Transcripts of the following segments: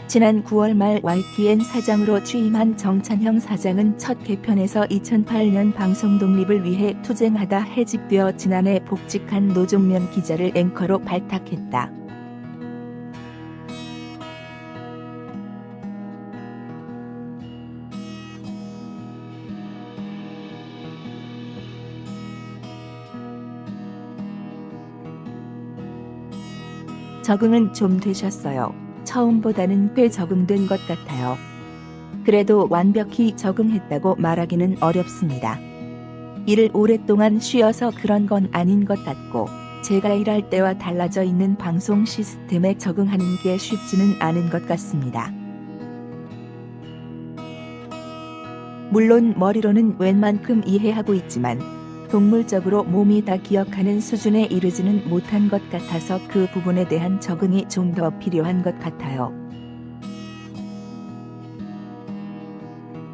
지난 9월 말 YTN 사장으로 취임한 정찬형 사장은 첫 개편에서 2008년 방송 독립을 위해 투쟁하다 해직되어 지난해 복직한 노종면 기자를 앵커로 발탁했다. 적응은 좀 되셨어요. 처음보다는 꽤 적응된 것 같아요. 그래도 완벽히 적응했다고 말하기는 어렵습니다. 일을 오랫동안 쉬어서 그런 건 아닌 것 같고 제가 일할 때와 달라져 있는 방송 시스템에 적응하는 게 쉽지는 않은 것 같습니다. 물론 머리로는 웬만큼 이해하고 있지만 동물적으로 몸이 다 기억하는 수준에 이르지는 못한 것 같아서 그 부분에 대한 적응이 좀 더 필요한 것 같아요.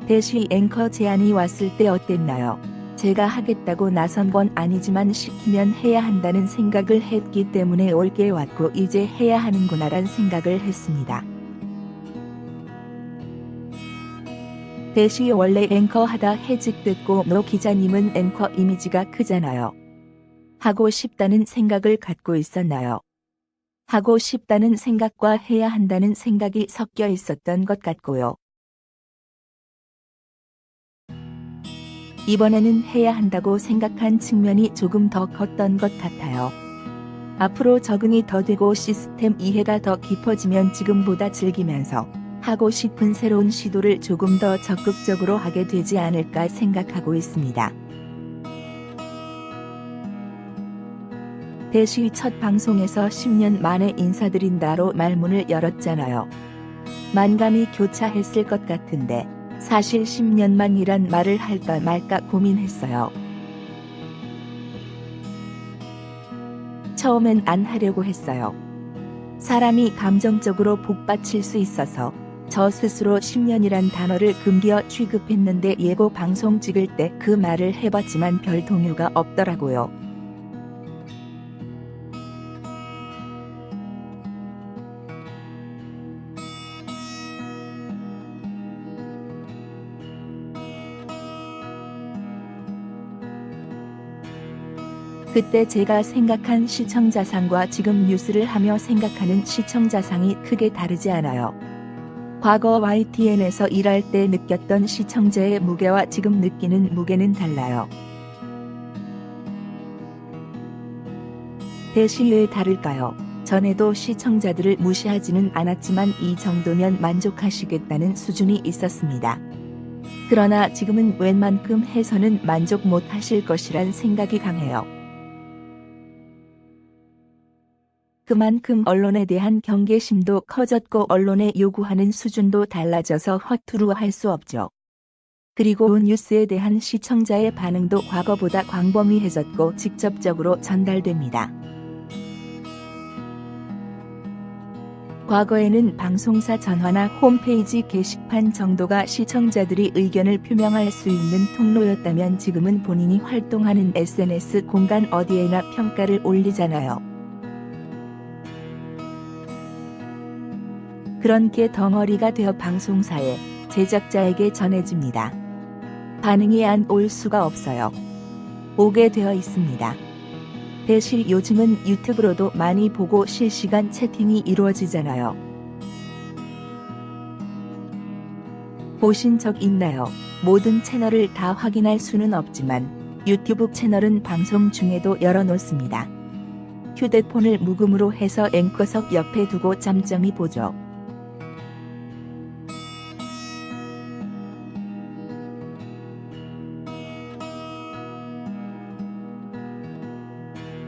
대시 앵커 제안이 왔을 때 어땠나요? 제가 하겠다고 나선 건 아니지만 시키면 해야 한다는 생각을 했기 때문에 올게 왔고 이제 해야 하는구나란 생각을 했습니다. 대시 원래 앵커 하다 해직됐고 노 기자님은 앵커 이미지가 크잖아요. 하고 싶다는 생각을 갖고 있었나요? 하고 싶다는 생각과 해야 한다는 생각이 섞여 있었던 것 같고요. 이번에는 해야 한다고 생각한 측면이 조금 더 컸던 것 같아요. 앞으로 적응이 더 되고 시스템 이해가 더 깊어지면 지금보다 즐기면서 하고 싶은 새로운 시도를 조금 더 적극적으로 하게 되지 않을까 생각하고 있습니다. 대시 첫 방송에서 10년 만에 인사드린다로 말문을 열었잖아요. 만감이 교차했을 것 같은데 사실 10년만이란 말을 할까 말까 고민했어요. 처음엔 안 하려고 했어요. 사람이 감정적으로 복받칠 수 있어서 저 스스로 10년이란 단어를 금기어 취급했는데 예고 방송 찍을 때 그 말을 해봤지만 별 동요가 없더라고요. 그때 제가 생각한 시청자상과 지금 뉴스를 하며 생각하는 시청자상이 크게 다르지 않아요. 과거 YTN에서 일할 때 느꼈던 시청자의 무게와 지금 느끼는 무게는 달라요. 대시 왜 다를까요? 전에도 시청자들을 무시하지는 않았지만 이 정도면 만족하시겠다는 수준이 있었습니다. 그러나 지금은 웬만큼 해서는 만족 못하실 것이란 생각이 강해요. 그만큼 언론에 대한 경계심도 커졌고 언론에 요구하는 수준도 달라져서 허투루 할 수 없죠. 그리고 뉴스에 대한 시청자의 반응도 과거보다 광범위해졌고 직접적으로 전달됩니다. 과거에는 방송사 전화나 홈페이지 게시판 정도가 시청자들이 의견을 표명할 수 있는 통로였다면 지금은 본인이 활동하는 SNS 공간 어디에나 평가를 올리잖아요. 그런 게 덩어리가 되어 방송사에, 제작자에게 전해집니다. 반응이 안 올 수가 없어요. 오게 되어 있습니다. 대신 요즘은 유튜브로도 많이 보고 실시간 채팅이 이루어지잖아요. 보신 적 있나요? 모든 채널을 다 확인할 수는 없지만 유튜브 채널은 방송 중에도 열어놓습니다. 휴대폰을 무음으로 해서 앵커석 옆에 두고 짬짬이 보죠.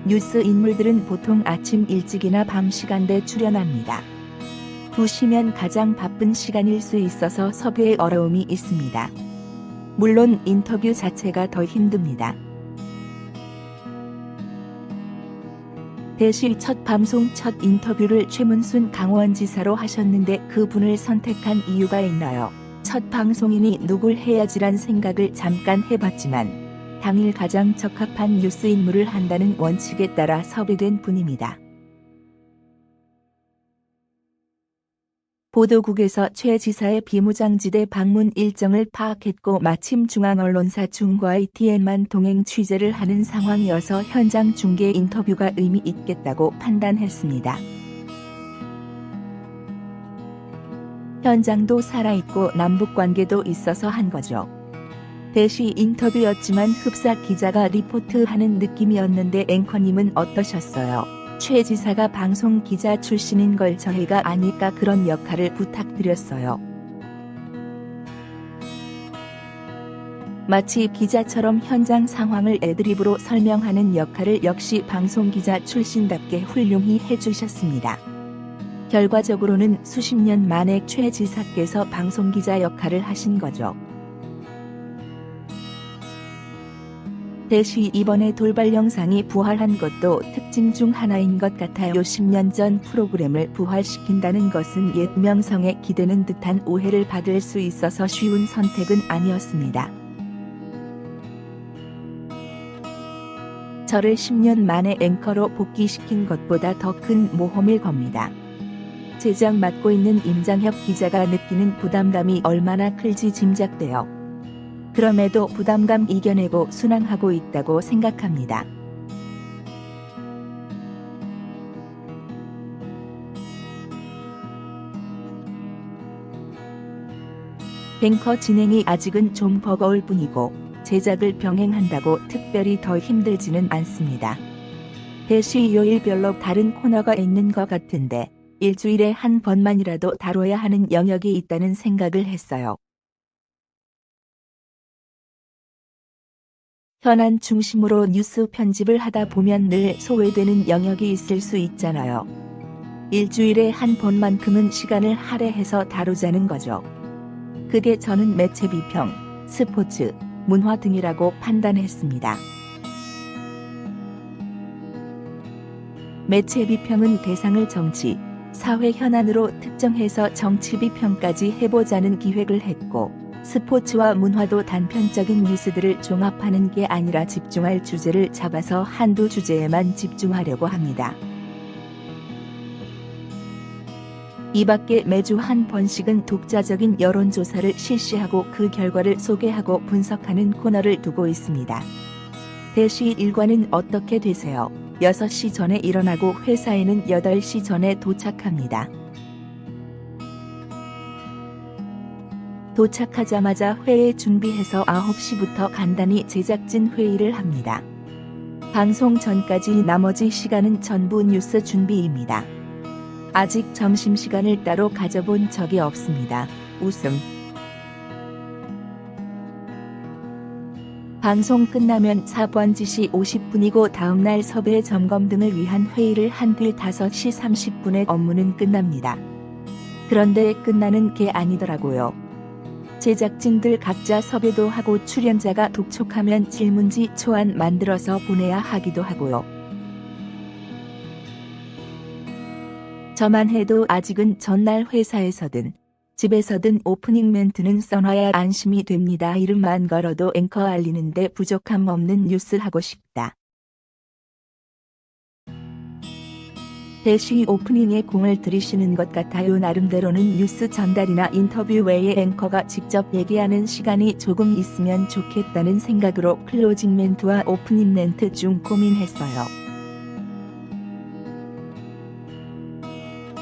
뉴스 인물들은 보통 아침 일찍이나 밤 시간대 출연합니다. 2시면 가장 바쁜 시간일 수 있어서 섭외에 어려움이 있습니다. 물론 인터뷰 자체가 더 힘듭니다. 대시 첫 방송 첫 인터뷰를 최문순 강원지사로 하셨는데 그분을 선택한 이유가 있나요? 첫 방송이니 누굴 해야지란 생각을 잠깐 해봤지만 당일 가장 적합한 뉴스 인물을 한다는 원칙에 따라 섭외된 분입니다. 보도국에서 최 지사의 비무장지대 방문 일정을 파악했고 마침 중앙언론사 중과ITN만 동행 취재를 하는 상황이어서 현장 중계 인터뷰가 의미 있겠다고 판단했습니다. 현장도 살아있고 남북관계도 있어서 한 거죠. 대시 인터뷰였지만 흡사 기자가 리포트하는 느낌이었는데 앵커님은 어떠셨어요? 최 지사가 방송 기자 출신인 걸 저희가 아니까 그런 역할을 부탁드렸어요. 마치 기자처럼 현장 상황을 애드립으로 설명하는 역할을 역시 방송 기자 출신답게 훌륭히 해주셨습니다. 결과적으로는 수십 년 만에 최 지사께서 방송 기자 역할을 하신 거죠. 대시 이번에 돌발 영상이 부활한 것도 특징 중 하나인 것 같아요. 10년 전 프로그램을 부활시킨다는 것은 옛 명성에 기대는 듯한 오해를 받을 수 있어서 쉬운 선택은 아니었습니다. 저를 10년 만에 앵커로 복귀시킨 것보다 더 큰 모험일 겁니다. 제작 맡고 있는 임장혁 기자가 느끼는 부담감이 얼마나 클지 짐작돼요. 그럼에도 부담감 이겨내고 순항하고 있다고 생각합니다. 앵커 진행이 아직은 좀 버거울 뿐이고 제작을 병행한다고 특별히 더 힘들지는 않습니다. 대시 요일별로 다른 코너가 있는 것 같은데 일주일에 한 번만이라도 다뤄야 하는 영역이 있다는 생각을 했어요. 현안 중심으로 뉴스 편집을 하다 보면 늘 소외되는 영역이 있을 수 있잖아요. 일주일에 한 번만큼은 시간을 할애해서 다루자는 거죠. 그게 저는 매체 비평, 스포츠, 문화 등이라고 판단했습니다. 매체 비평은 대상을 정치, 사회 현안으로 특정해서 정치 비평까지 해보자는 기획을 했고 스포츠와 문화도 단편적인 뉴스들을 종합하는 게 아니라 집중할 주제를 잡아서 한두 주제에만 집중하려고 합니다. 이 밖에 매주 한 번씩은 독자적인 여론조사를 실시하고 그 결과를 소개하고 분석하는 코너를 두고 있습니다. 대시 일과는 어떻게 되세요? 6시 전에 일어나고 회사에는 8시 전에 도착합니다. 도착하자마자 회의 준비해서 9시부터 간단히 제작진 회의를 합니다. 방송 전까지 나머지 시간은 전부 뉴스 준비입니다. 아직 점심시간을 따로 가져본 적이 없습니다. 웃음. 방송 끝나면 4번 지시 50분이고 다음날 섭외 점검 등을 위한 회의를 한 뒤 5시 30분에 업무는 끝납니다. 그런데 끝나는 게 아니더라고요. 제작진들 각자 섭외도 하고 출연자가 독촉하면 질문지 초안 만들어서 보내야 하기도 하고요. 저만 해도 아직은 전날 회사에서든 집에서든 오프닝 멘트는 써놔야 안심이 됩니다. 이름만 걸어도 앵커 알리는데 부족함 없는 뉴스 하고 싶다. 대시 오프닝에 공을 들이시는 것 같아요. 나름대로는 뉴스 전달이나 인터뷰 외에 앵커가 직접 얘기하는 시간이 조금 있으면 좋겠다는 생각으로 클로징 멘트와 오프닝 멘트 중 고민했어요.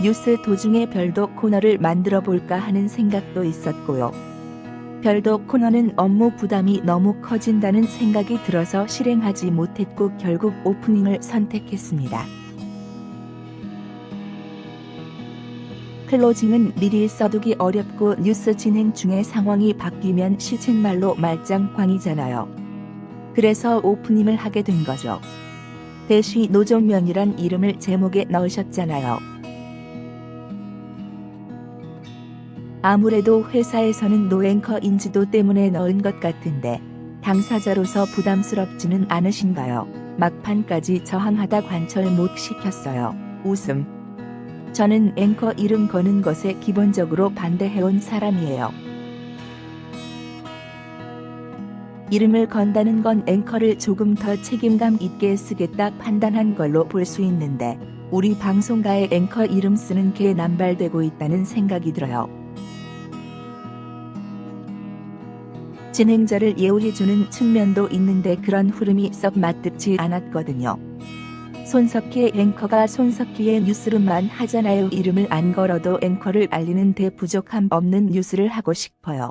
뉴스 도중에 별도 코너를 만들어 볼까 하는 생각도 있었고요. 별도 코너는 업무 부담이 너무 커진다는 생각이 들어서 실행하지 못했고 결국 오프닝을 선택했습니다. 클로징은 미리 써두기 어렵고 뉴스 진행 중에 상황이 바뀌면 시쳇말로 말짱광이잖아요. 그래서 오프닝을 하게 된 거죠. 대시 노종면이란 이름을 제목에 넣으셨잖아요. 아무래도 회사에서는 노앵커 인지도 때문에 넣은 것 같은데 당사자로서 부담스럽지는 않으신가요? 막판까지 저항하다 관철 못 시켰어요. 웃음. 저는 앵커 이름 거는 것에 기본적으로 반대해온 사람이에요. 이름을 건다는 건 앵커를 조금 더 책임감 있게 쓰겠다 판단한 걸로 볼 수 있는데 우리 방송가에 앵커 이름 쓰는 게 남발되고 있다는 생각이 들어요. 진행자를 예우해주는 측면도 있는데 그런 흐름이 썩 맞듣지 않았거든요. 손석희 앵커가 손석희의 뉴스룸만 하잖아요. 이름을 안 걸어도 앵커를 알리는 데 부족함 없는 뉴스를 하고 싶어요.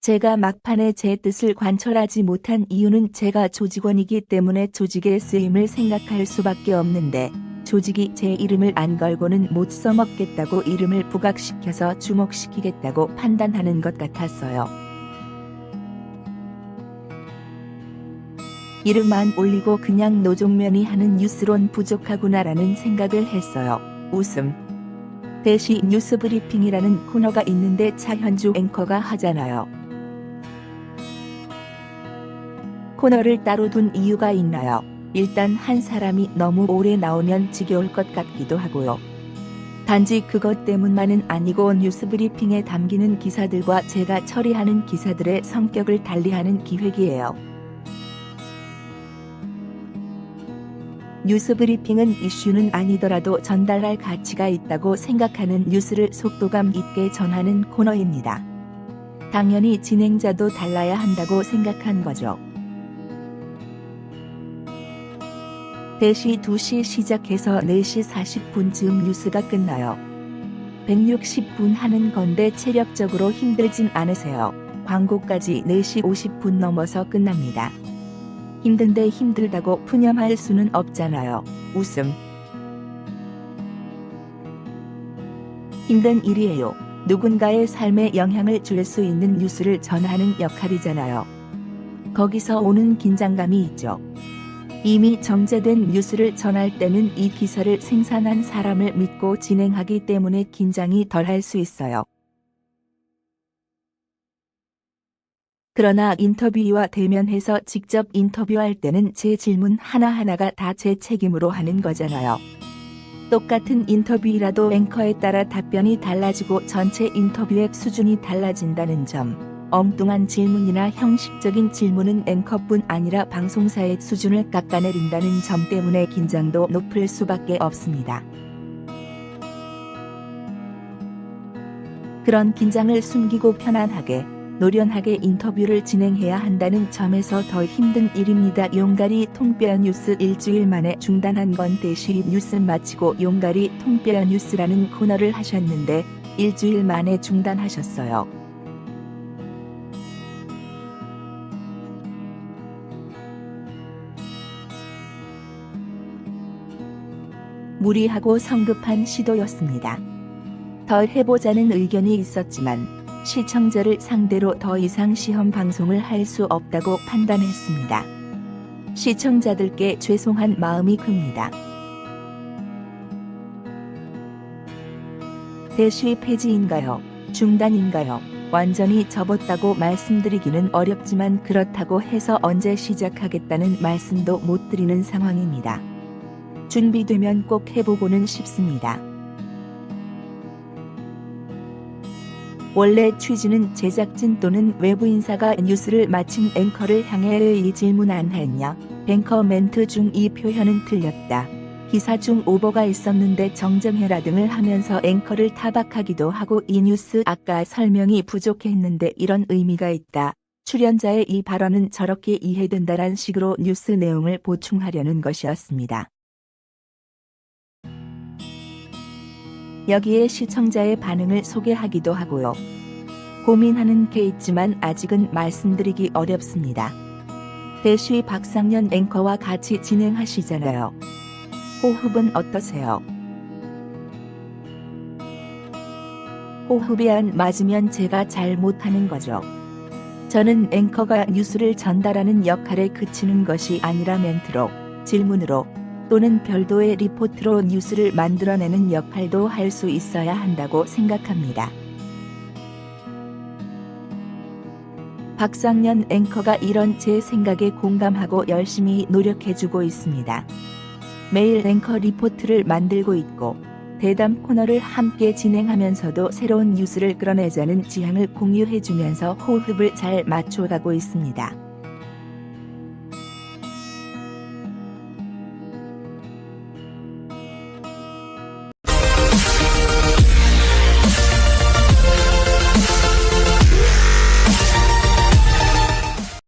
제가 막판에 제 뜻을 관철하지 못한 이유는 제가 조직원이기 때문에 조직의 쓰임을 생각할 수밖에 없는데 조직이 제 이름을 안 걸고는 못 써먹겠다고 이름을 부각시켜서 주목시키겠다고 판단하는 것 같았어요. 이름만 올리고 그냥 노종면이 하는 뉴스론 부족하구나라는 생각을 했어요. 웃음. 대시 뉴스브리핑이라는 코너가 있는데 차현주 앵커가 하잖아요. 코너를 따로 둔 이유가 있나요? 일단 한 사람이 너무 오래 나오면 지겨울 것 같기도 하고요. 단지 그것 때문만은 아니고 뉴스브리핑에 담기는 기사들과 제가 처리하는 기사들의 성격을 달리하는 기획이에요. 뉴스브리핑은 이슈는 아니더라도 전달할 가치가 있다고 생각하는 뉴스를 속도감 있게 전하는 코너입니다. 당연히 진행자도 달라야 한다고 생각한 거죠. 대시 2시 시작해서 4시 40분쯤 뉴스가 끝나요. 160분 하는 건데 체력적으로 힘들진 않으세요? 광고까지 4시 50분 넘어서 끝납니다. 힘든데 힘들다고 푸념할 수는 없잖아요. 웃음. 힘든 일이에요. 누군가의 삶에 영향을 줄 수 있는 뉴스를 전하는 역할이잖아요. 거기서 오는 긴장감이 있죠. 이미 정제된 뉴스를 전할 때는 이 기사를 생산한 사람을 믿고 진행하기 때문에 긴장이 덜할 수 있어요. 그러나 인터뷰와 대면해서 직접 인터뷰할 때는 제 질문 하나하나가 다 제 책임으로 하는 거잖아요. 똑같은 인터뷰라도 앵커에 따라 답변이 달라지고 전체 인터뷰의 수준이 달라진다는 점. 엉뚱한 질문이나 형식적인 질문은 앵커뿐 아니라 방송사의 수준을 깎아내린다는 점 때문에 긴장도 높을 수밖에 없습니다. 그런 긴장을 숨기고 편안하게, 노련하게 인터뷰를 진행해야 한다는 점에서 더 힘든 일입니다. 용가리 통뼈 뉴스 일주일 만에 중단한 건 대시 뉴스 마치고 용가리 통뼈 뉴스라는 코너를 하셨는데 일주일 만에 중단하셨어요. 무리하고 성급한 시도였습니다. 더 해보자는 의견이 있었지만 시청자를 상대로 더 이상 시험 방송을 할 수 없다고 판단했습니다. 시청자들께 죄송한 마음이 큽니다. 대시 폐지인가요? 중단인가요? 완전히 접었다고 말씀드리기는 어렵지만 그렇다고 해서 언제 시작하겠다는 말씀도 못 드리는 상황입니다. 준비되면 꼭 해보고는 싶습니다. 원래 취지는 제작진 또는 외부 인사가 뉴스를 마친 앵커를 향해 왜 이 질문 안 했냐? 앵커 멘트 중 이 표현은 틀렸다. 기사 중 오버가 있었는데 정정해라 등을 하면서 앵커를 타박하기도 하고 이 뉴스 아까 설명이 부족했는데 이런 의미가 있다. 출연자의 이 발언은 저렇게 이해된다란 식으로 뉴스 내용을 보충하려는 것이었습니다. 여기에 시청자의 반응을 소개하기도 하고요. 고민하는 게 있지만 아직은 말씀드리기 어렵습니다. 대시 박상년 앵커와 같이 진행하시잖아요. 호흡은 어떠세요? 호흡이 안 맞으면 제가 잘 못하는 거죠. 저는 앵커가 뉴스를 전달하는 역할에 그치는 것이 아니라 멘트로, 질문으로, 또는 별도의 리포트로 뉴스를 만들어내는 역할도 할 수 있어야 한다고 생각합니다. 박상년 앵커가 이런 제 생각에 공감하고 열심히 노력해주고 있습니다. 매일 앵커 리포트를 만들고 있고 대담 코너를 함께 진행하면서도 새로운 뉴스를 끌어내자는 지향을 공유해주면서 호흡을 잘 맞춰가고 있습니다.